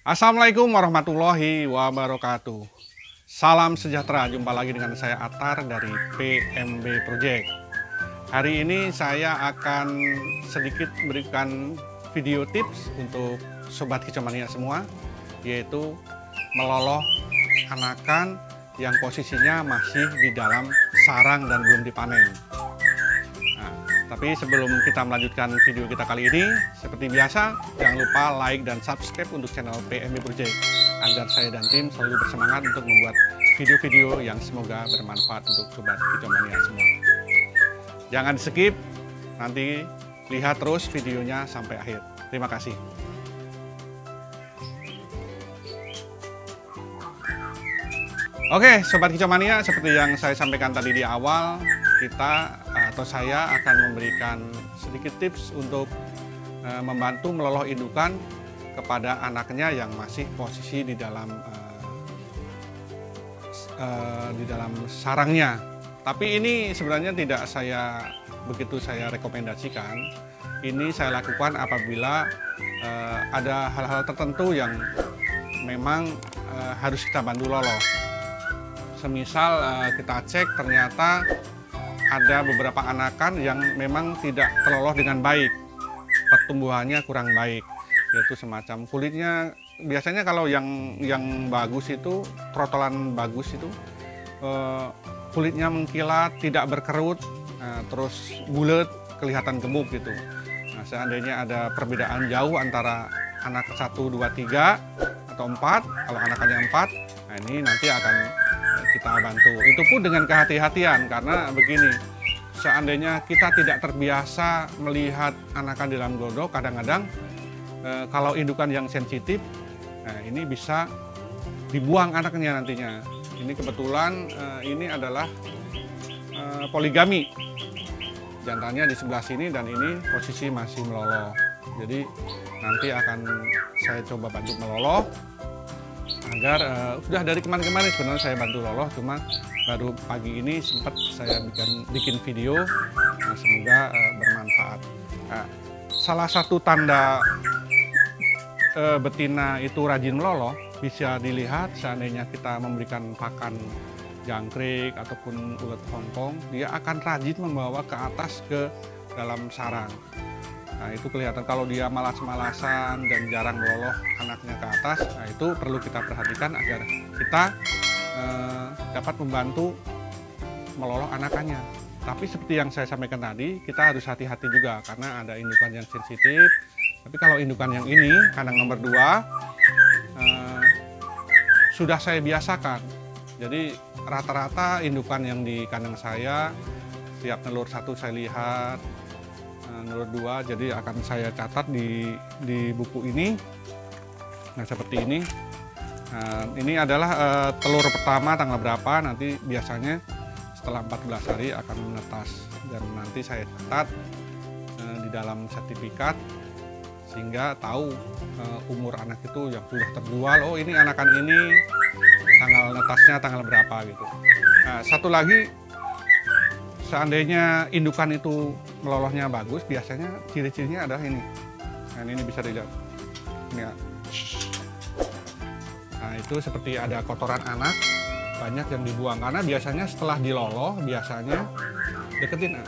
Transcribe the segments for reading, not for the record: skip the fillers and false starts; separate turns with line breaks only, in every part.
Assalamualaikum warahmatullahi wabarakatuh. Salam sejahtera, jumpa lagi dengan saya Atar dari PMB Project. Hari ini saya akan sedikit berikan video tips untuk Sobat Kicomania semua, yaitu meloloh anakan yang posisinya masih di dalam sarang dan belum dipanen. Tapi sebelum kita melanjutkan video kita kali ini, seperti biasa, jangan lupa like dan subscribe untuk channel PMB Project, agar saya dan tim selalu bersemangat untuk membuat video-video yang semoga bermanfaat untuk Sobat Kicomania semua. Jangan di skip, nanti lihat terus videonya sampai akhir. Terima kasih. Oke, Sobat Kicomania, seperti yang saya sampaikan tadi di awal, saya akan memberikan sedikit tips untuk membantu meloloh indukan kepada anaknya yang masih posisi di dalam sarangnya. Tapi ini sebenarnya tidak begitu saya rekomendasikan. Ini saya lakukan apabila ada hal-hal tertentu yang memang harus kita bantu loloh. Semisal kita cek ternyata ada beberapa anakan yang memang tidak terloloh dengan baik, pertumbuhannya kurang baik, yaitu semacam kulitnya. Biasanya kalau yang bagus itu, trotolan bagus itu, kulitnya mengkilat, tidak berkerut, terus bulat, kelihatan gemuk gitu. Nah, seandainya ada perbedaan jauh antara anak 1, 2, 3 atau 4, kalau anakannya 4, nah ini nanti akan kita bantu. Itu pun dengan kehati-hatian, karena begini, seandainya kita tidak terbiasa melihat anakan di dalam glodok, kadang-kadang kalau indukan yang sensitif, nah ini bisa dibuang anaknya nantinya. Ini kebetulan ini adalah poligami, jantannya di sebelah sini dan ini posisi masih meloloh. Jadi nanti akan saya coba bantu meloloh, agar sudah dari kemarin-kemarin sebenarnya saya bantu loloh, cuma baru pagi ini sempat saya bikin video. Nah, semoga bermanfaat. Nah, salah satu tanda betina itu rajin meloloh bisa dilihat seandainya kita memberikan pakan jangkrik ataupun ulet Hongkong, dia akan rajin membawa ke atas ke dalam sarang. Nah, itu kelihatan. Kalau dia malas-malasan dan jarang meloloh anaknya ke atas, nah itu perlu kita perhatikan agar kita dapat membantu meloloh anakannya. Tapi seperti yang saya sampaikan tadi, kita harus hati-hati juga karena ada indukan yang sensitif. Tapi kalau indukan yang ini, kandang nomor 2, sudah saya biasakan. Jadi rata-rata indukan yang di kandang saya, setiap telur 1 saya lihat, telur 2, jadi akan saya catat di buku ini. Nah, seperti ini. Nah, ini adalah telur pertama tanggal berapa, nanti biasanya setelah 14 hari akan menetas, dan nanti saya catat di dalam sertifikat sehingga tahu umur anak itu yang sudah terjual. Oh, ini anakan ini tanggal netasnya tanggal berapa gitu. Nah, satu lagi, seandainya indukan itu melolohnya bagus, biasanya ciri-cirinya adalah ini. Nah, ini bisa dilihat. Ini ya. Nah, itu seperti ada kotoran anak, banyak yang dibuang. Karena biasanya setelah diloloh, biasanya deketin.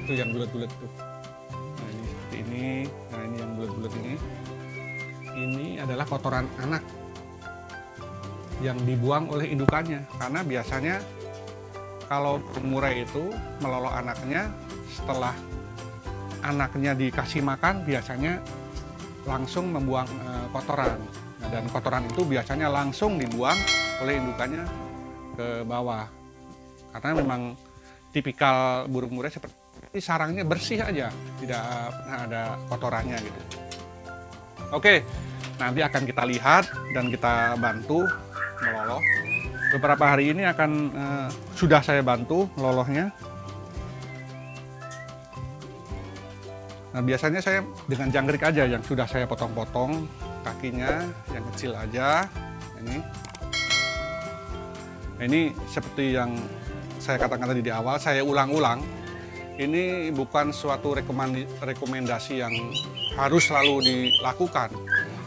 Itu yang bulat-bulat itu. Nah, ini seperti ini. Nah, ini yang bulat-bulat ini. Ini adalah kotoran anak yang dibuang oleh indukannya. Karena biasanya kalau murai itu meloloh anaknya, setelah anaknya dikasih makan, biasanya langsung membuang kotoran. Nah, dan kotoran itu biasanya langsung dibuang oleh indukannya ke bawah. Karena memang tipikal burung murai seperti sarangnya bersih aja, tidak pernah ada kotorannya gitu. Oke, nanti akan kita lihat dan kita bantu meloloh. Beberapa hari ini sudah saya bantu melolohnya. Nah, biasanya saya dengan jangkrik aja yang sudah saya potong-potong kakinya, yang kecil aja. Ini. Nah, ini seperti yang saya katakan tadi di awal, saya ulang-ulang. Ini bukan suatu rekomendasi yang harus selalu dilakukan.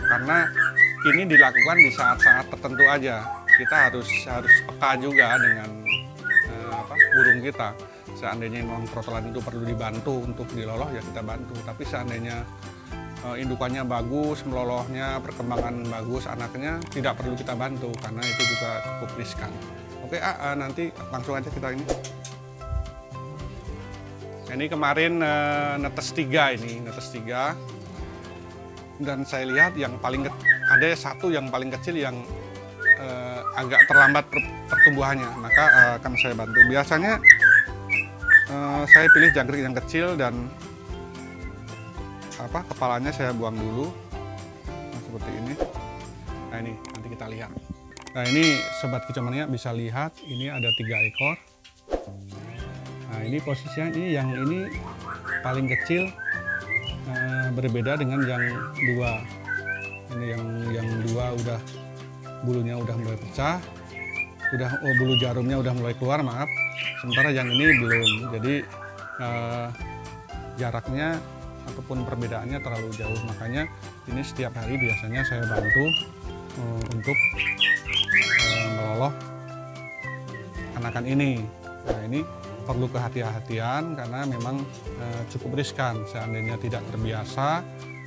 karena ini dilakukan di saat-saat tertentu aja. Kita harus peka juga dengan burung kita. Seandainya memang trotolan itu perlu dibantu untuk diloloh, ya kita bantu. Tapi seandainya indukannya bagus, melolohnya, perkembangan bagus, anaknya tidak perlu kita bantu karena itu juga cukup riskan. Oke, nanti langsung aja kita ini. Ini kemarin netes 3 ini, netes 3. Dan saya lihat yang paling ada satu yang paling kecil yang agak terlambat pertumbuhannya, maka akan saya bantu. Biasanya saya pilih jangkrik yang kecil dan kepalanya saya buang dulu, nah, seperti ini. Nah ini nanti kita lihat. Nah ini sobat kicau mania bisa lihat ini ada 3 ekor. Nah ini posisinya yang ini paling kecil, berbeda dengan yang 2. Ini yang 2 udah bulunya udah mulai pecah, bulu jarumnya udah mulai keluar, maaf. Sementara yang ini belum. Jadi jaraknya ataupun perbedaannya terlalu jauh, makanya ini setiap hari biasanya saya bantu untuk meloloh anakan ini. Nah ini perlu kehati-hatian karena memang cukup riskan. Seandainya tidak terbiasa,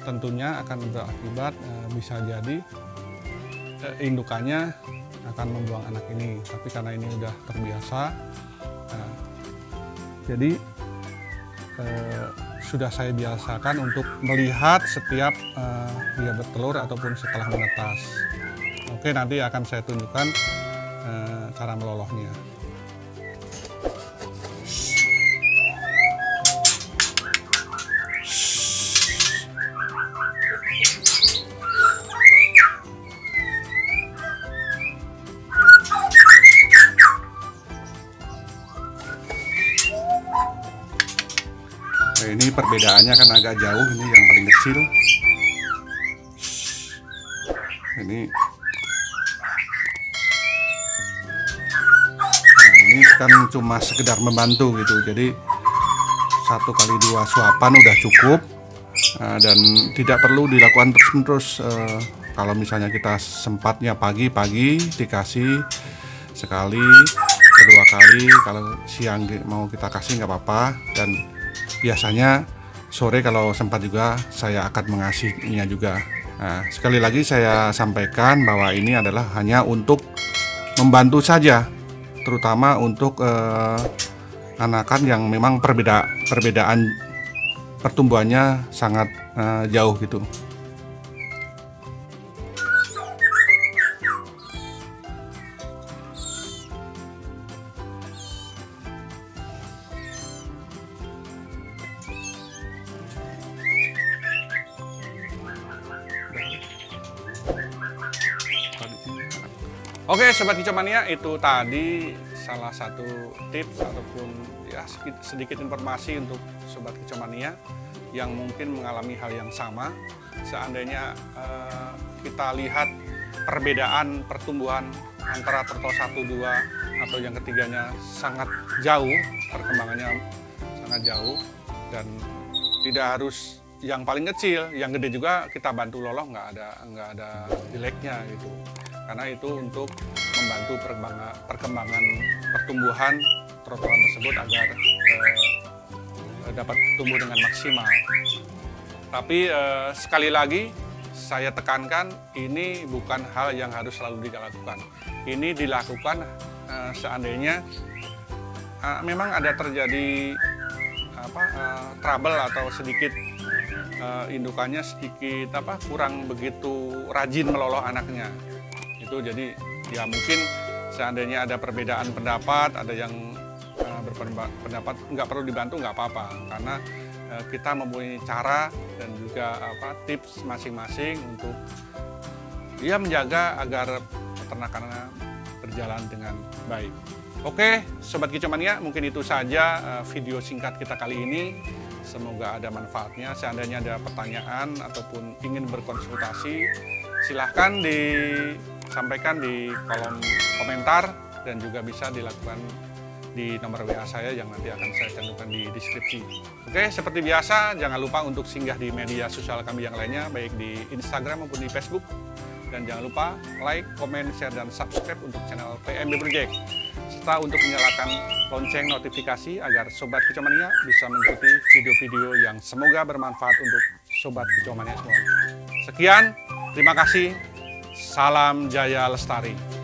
tentunya akan berakibat bisa jadi indukannya akan membuang anak ini. Tapi karena ini udah terbiasa, jadi sudah saya biasakan untuk melihat setiap dia bertelur ataupun setelah menetas. Oke, nanti akan saya tunjukkan cara melolohnya. Nah, ini perbedaannya kan agak jauh, ini yang paling kecil. Nah, ini kan cuma sekedar membantu gitu, jadi 1 kali 2 suapan udah cukup, dan tidak perlu dilakukan terus-menerus. Kalau misalnya kita sempatnya pagi dikasih sekali, 2 kali, kalau siang mau kita kasih nggak apa-apa, dan biasanya sore kalau sempat juga saya akan mengasihnya juga. Nah, sekali lagi saya sampaikan bahwa ini adalah hanya untuk membantu saja, terutama untuk anakan yang memang perbedaan pertumbuhannya sangat jauh gitu. Oke, sobat kicau mania, itu tadi salah satu tips ataupun ya sedikit informasi untuk sobat kicau mania yang mungkin mengalami hal yang sama. Seandainya kita lihat perbedaan pertumbuhan antara turtle 1, 2 atau yang ketiganya sangat jauh, perkembangannya sangat jauh, dan tidak harus yang paling kecil, yang gede juga kita bantu loloh, nggak ada jeleknya gitu. Karena itu untuk membantu perkembangan pertumbuhan trotolan tersebut agar dapat tumbuh dengan maksimal. Tapi sekali lagi saya tekankan, ini bukan hal yang harus selalu dilakukan. Ini dilakukan seandainya memang ada terjadi trouble atau sedikit indukannya sedikit kurang begitu rajin meloloh anaknya. Itu jadi ya mungkin seandainya ada perbedaan pendapat, ada yang berpendapat nggak perlu dibantu, nggak apa-apa, karena kita mempunyai cara dan juga tips masing-masing untuk ya menjaga agar peternakannya berjalan dengan baik. Oke, sobat kicau mania, mungkin itu saja video singkat kita kali ini. Semoga ada manfaatnya. Seandainya ada pertanyaan ataupun ingin berkonsultasi, silahkan disampaikan di kolom komentar dan juga bisa dilakukan di nomor WA saya yang nanti akan saya cantumkan di deskripsi. Oke, seperti biasa, jangan lupa untuk singgah di media sosial kami yang lainnya, baik di Instagram maupun di Facebook. Dan jangan lupa like, komen, share, dan subscribe untuk channel PMB Project. Serta untuk menyalakan lonceng notifikasi agar Sobat Kicomania bisa mengikuti video-video yang semoga bermanfaat untuk Sobat Kicomania semua. Sekian, terima kasih. Salam Jaya Lestari.